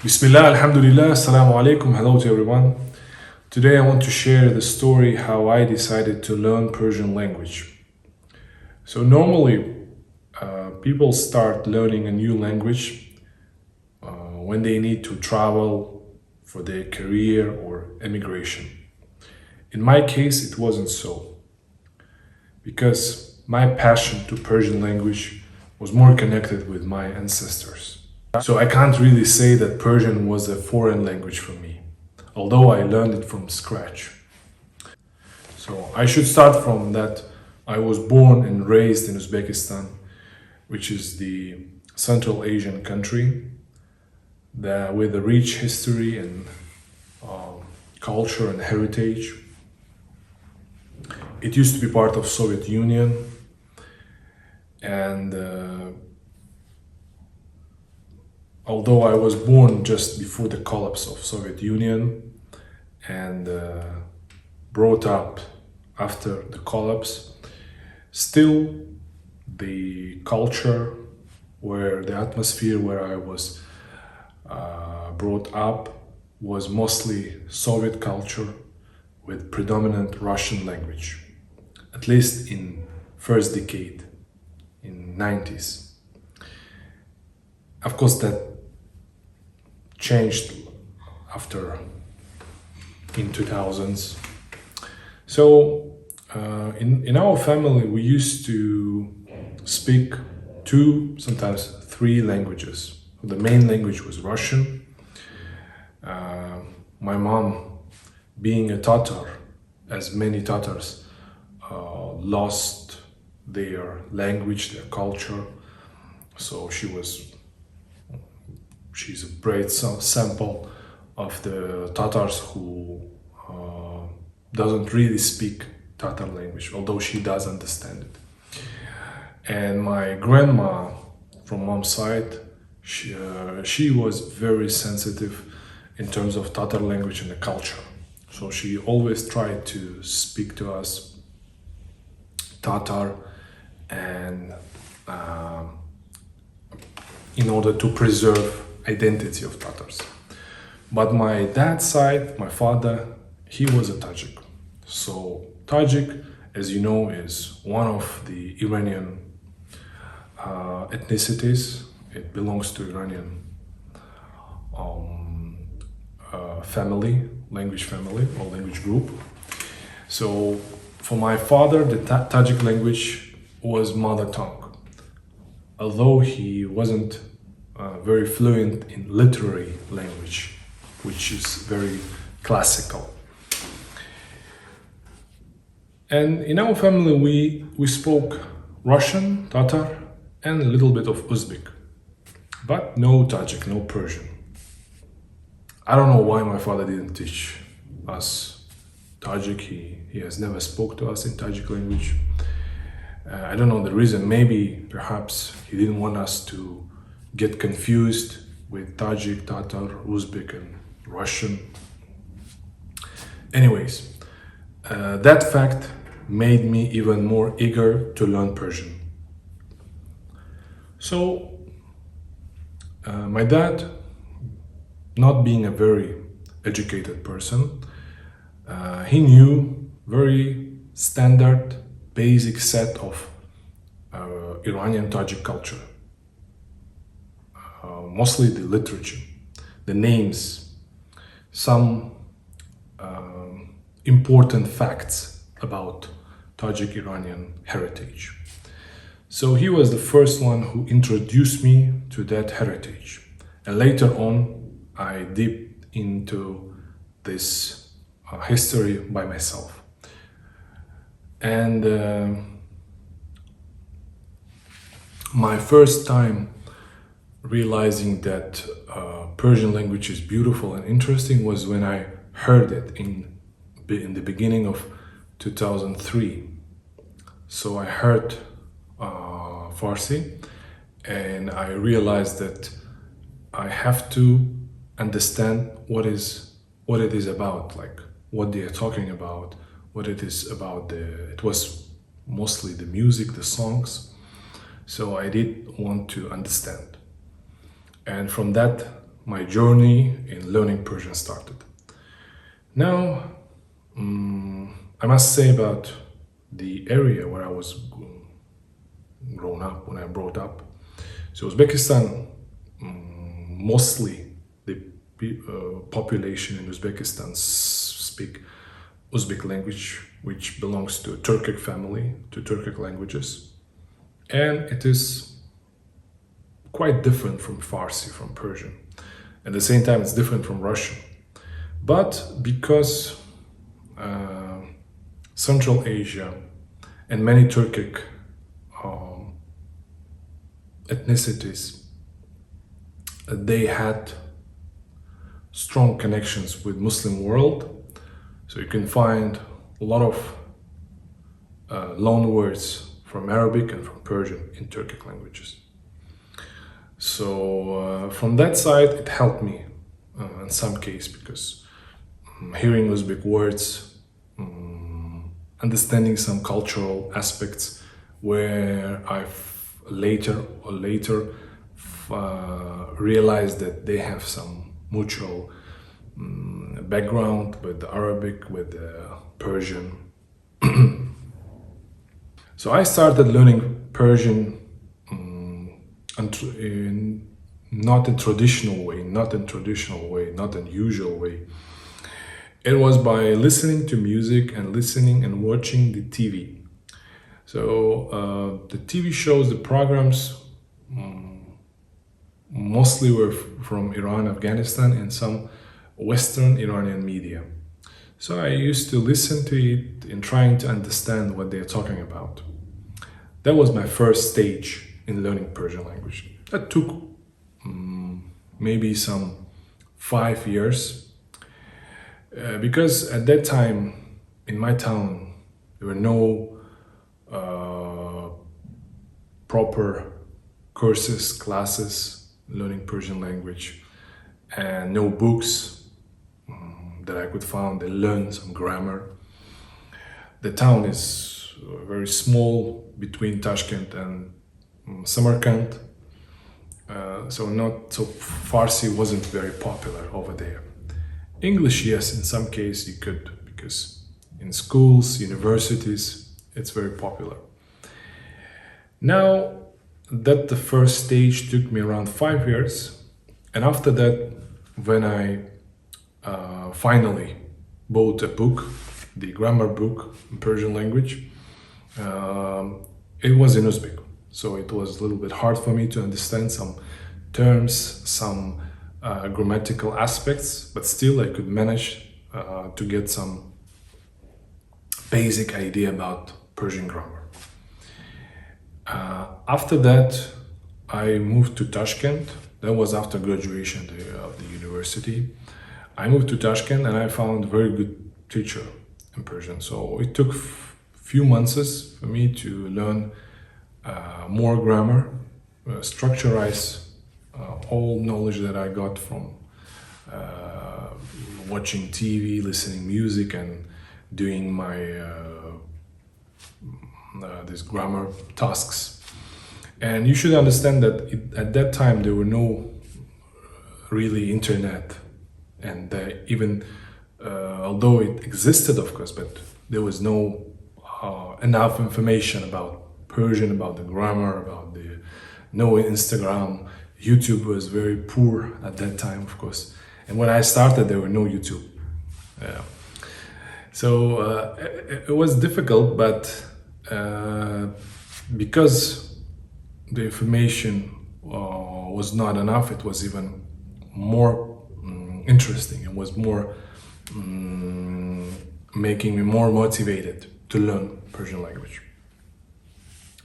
Bismillah, Alhamdulillah, Assalamu alaikum, hello to everyone. Today I want to share the story how I decided to learn Persian language. So normally people start learning a new language when they need to travel for their career or emigration. In my case, it wasn't so because my passion to Persian language was more connected with my ancestors. So I can't really say that Persian was a foreign language for me, although I learned it from scratch. So I should start from that I was born and raised in Uzbekistan, which is the Central Asian country with a rich history and culture and heritage. It used to be part of Soviet Union, and although I was born just before the collapse of Soviet Union and brought up after the collapse, still the culture where the atmosphere where I was brought up was mostly Soviet culture with predominant Russian language, at least in first decade, in 90s. Of course, that changed after in 2000s. So in our family we used to speak two, sometimes three languages. The main language was Russian. My mom, being a Tatar, as many Tatars lost their language, their culture, so she's a great sample of the Tatars who doesn't really speak Tatar language, although she does understand it. And my grandma from mom's side, she was very sensitive in terms of Tatar language and the culture. So she always tried to speak to us Tatar and in order to preserve identity of Tatars. But my dad's side, my father, he was a Tajik. So Tajik, as you know, is one of the Iranian ethnicities. It belongs to Iranian family, language family or language group. So for my father, the Tajik language was mother tongue. Although he wasn't very fluent in literary language, which is very classical. And in our family, we spoke Russian, Tatar, and a little bit of Uzbek, but no Tajik, no Persian. I don't know why my father didn't teach us Tajik. He has never spoke to us in Tajik language. I don't know the reason. Maybe, perhaps, he didn't want us to get confused with Tajik, Tatar, Uzbek, and Russian. Anyways, that fact made me even more eager to learn Persian. So, my dad, not being a very educated person, he knew very standard, basic set of Iranian Tajik culture. Mostly the literature, the names, some important facts about Tajik Iranian heritage. So he was the first one who introduced me to that heritage. And later on, I dipped into this history by myself. And my first time realizing that Persian language is beautiful and interesting was when I heard it in the beginning of 2003. So I heard Farsi, and I realized that I have to understand what it is about, like what they are talking about, what it is about. It was mostly the music, the songs. So I did want to understand. And from that my journey in learning Persian started. Now, I must say about the area where I was grown up, when I brought up. So Uzbekistan, mostly the population in Uzbekistan speak Uzbek language, which belongs to a Turkic family, to Turkic languages. And it is quite different from Farsi, from Persian. At the same time, it's different from Russian. But because Central Asia and many Turkic ethnicities, they had strong connections with Muslim world, so you can find a lot of loan words from Arabic and from Persian in Turkic languages. So from that side, it helped me in some case, because hearing Uzbek words, understanding some cultural aspects where I've later realized that they have some mutual background with the Arabic, with the Persian. So I started learning Persian not in traditional way, not in usual way. It was by listening to music and listening and watching the TV. So the TV shows, the programs, mostly were from Iran, Afghanistan, and some Western Iranian media. So I used to listen to it and trying to understand what they're talking about. That was my first stage in learning Persian language. That took maybe some 5 years, because at that time in my town there were no proper courses, classes learning Persian language, and no books that I could find that learn some grammar. The town is very small, between Tashkent and Samarkand, so Farsi wasn't very popular over there. English, yes, in some case you could, because in schools, universities, it's very popular. Now that the first stage took me around 5 years, and after that, when I finally bought a book, the grammar book in Persian language, it was in Uzbek. So it was a little bit hard for me to understand some terms, some grammatical aspects, but still I could manage to get some basic idea about Persian grammar. After that, I moved to Tashkent. That was after graduation of the university. I moved to Tashkent and I found a very good teacher in Persian. So it took few months for me to learn more grammar, structurize all knowledge that I got from watching TV, listening music, and doing my these grammar tasks. And you should understand that at that time there were no really internet, and even although it existed, of course, but there was no enough information about Persian, about the grammar, about the no Instagram. YouTube was very poor at that time, of course. And when I started, there were no YouTube. So it was difficult, but because the information was not enough, it was even more interesting. It was more making me more motivated to learn Persian language.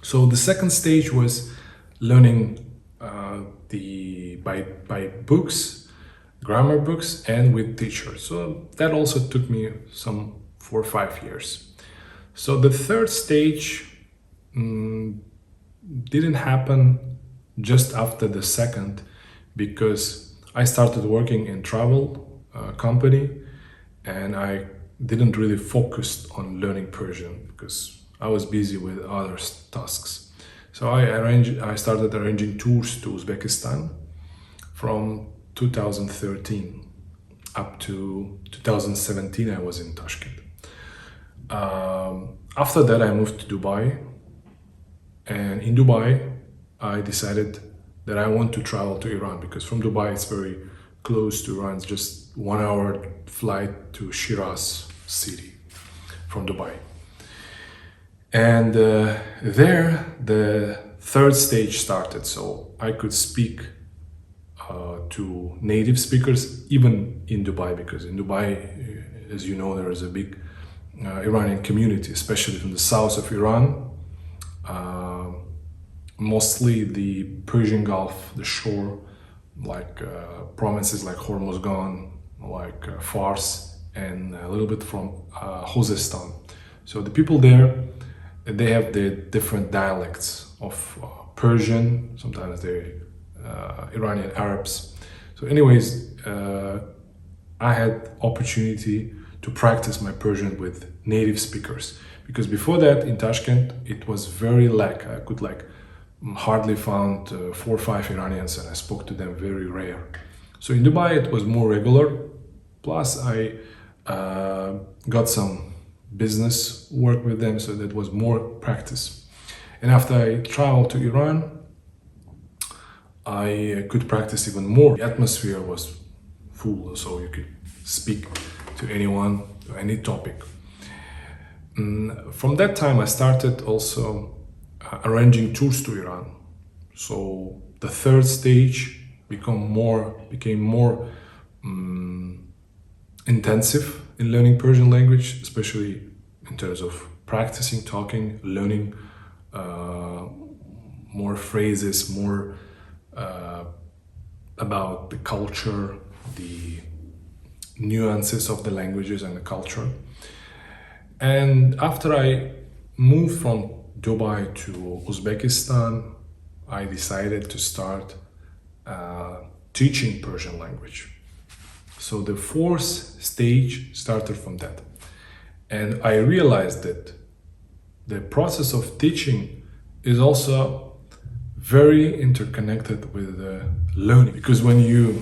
So the second stage was learning by books, grammar books, and with teachers. So that also took me some 4 or 5 years. So the third stage didn't happen just after the second, because I started working in travel company, and I didn't really focus on learning Persian because I was busy with other tasks. So I started arranging tours to Uzbekistan from 2013 up to 2017 I was in Tashkent. After that I moved to Dubai, and in Dubai I decided that I want to travel to Iran, because from Dubai it's very close to Iran. It's just 1 hour flight to Shiraz city from Dubai. And there the third stage started, so I could speak to native speakers even in Dubai, because in Dubai, as you know, there is a big Iranian community, especially from the south of Iran. Mostly the Persian Gulf, the shore, like provinces like Hormozgan, like Fars, and a little bit from Khuzestan. So the people there, they have the different dialects of Persian, sometimes they're Iranian Arabs. So anyways, I had opportunity to practice my Persian with native speakers, because before that in Tashkent it was very lack. I could hardly found 4 or 5 Iranians, and I spoke to them very rare. So in Dubai it was more regular, plus I got some business work with them, so that was more practice. And after I traveled to Iran, I could practice even more. The atmosphere was full, so you could speak to anyone, to any topic. From that time I started also arranging tours to Iran. So the third stage became more intensive in learning Persian language, especially in terms of practicing, talking, learning more phrases, more about the culture, the nuances of the languages and the culture. And after I moved from Dubai to Uzbekistan, I decided to start teaching Persian language. So the fourth stage started from that. And I realized that the process of teaching is also very interconnected with learning. Because when you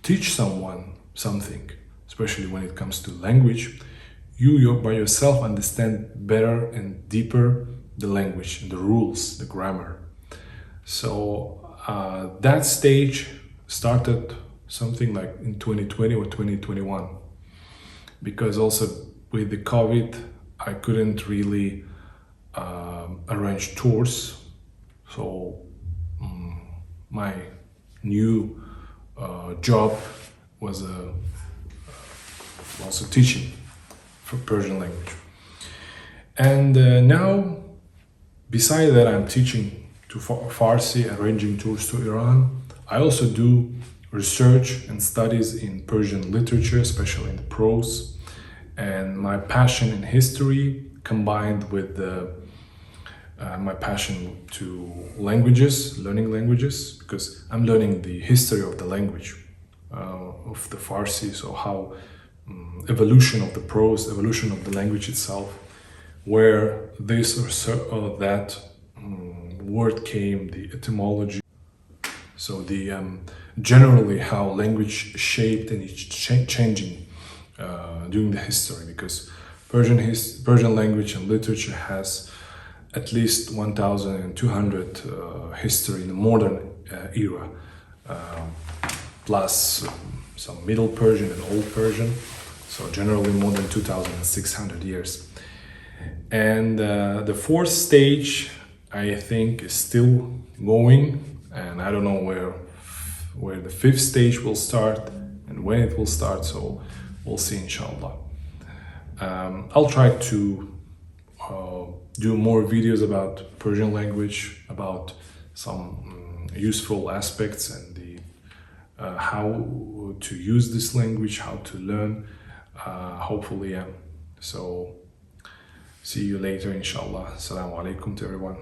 teach someone something, especially when it comes to language, you by yourself understand better and deeper the language, the rules, the grammar. So that stage started something like in 2020 or 2021, because also with the COVID, I couldn't really arrange tours. So my new job was also teaching for Persian language. And now, besides that, I'm teaching to Farsi, arranging tours to Iran. I also do research and studies in Persian literature, especially in the prose. And my passion in history combined with my passion to languages, learning languages, because I'm learning the history of the language, of the Farsi, so how evolution of the prose, evolution of the language itself, where this or that word came, the etymology. So the generally how language shaped and it's changing during the history, because Persian language and literature has at least 1,200 history in the modern era, plus some Middle Persian and Old Persian, so generally more than 2,600 years. And the fourth stage, I think, is still going, and I don't know where the fifth stage will start and when it will start, so we'll see, inshallah. I'll try to do more videos about Persian language, about some useful aspects and the how to use this language, how to learn, hopefully. So see you later, inshallah. Assalamu alaikum to everyone.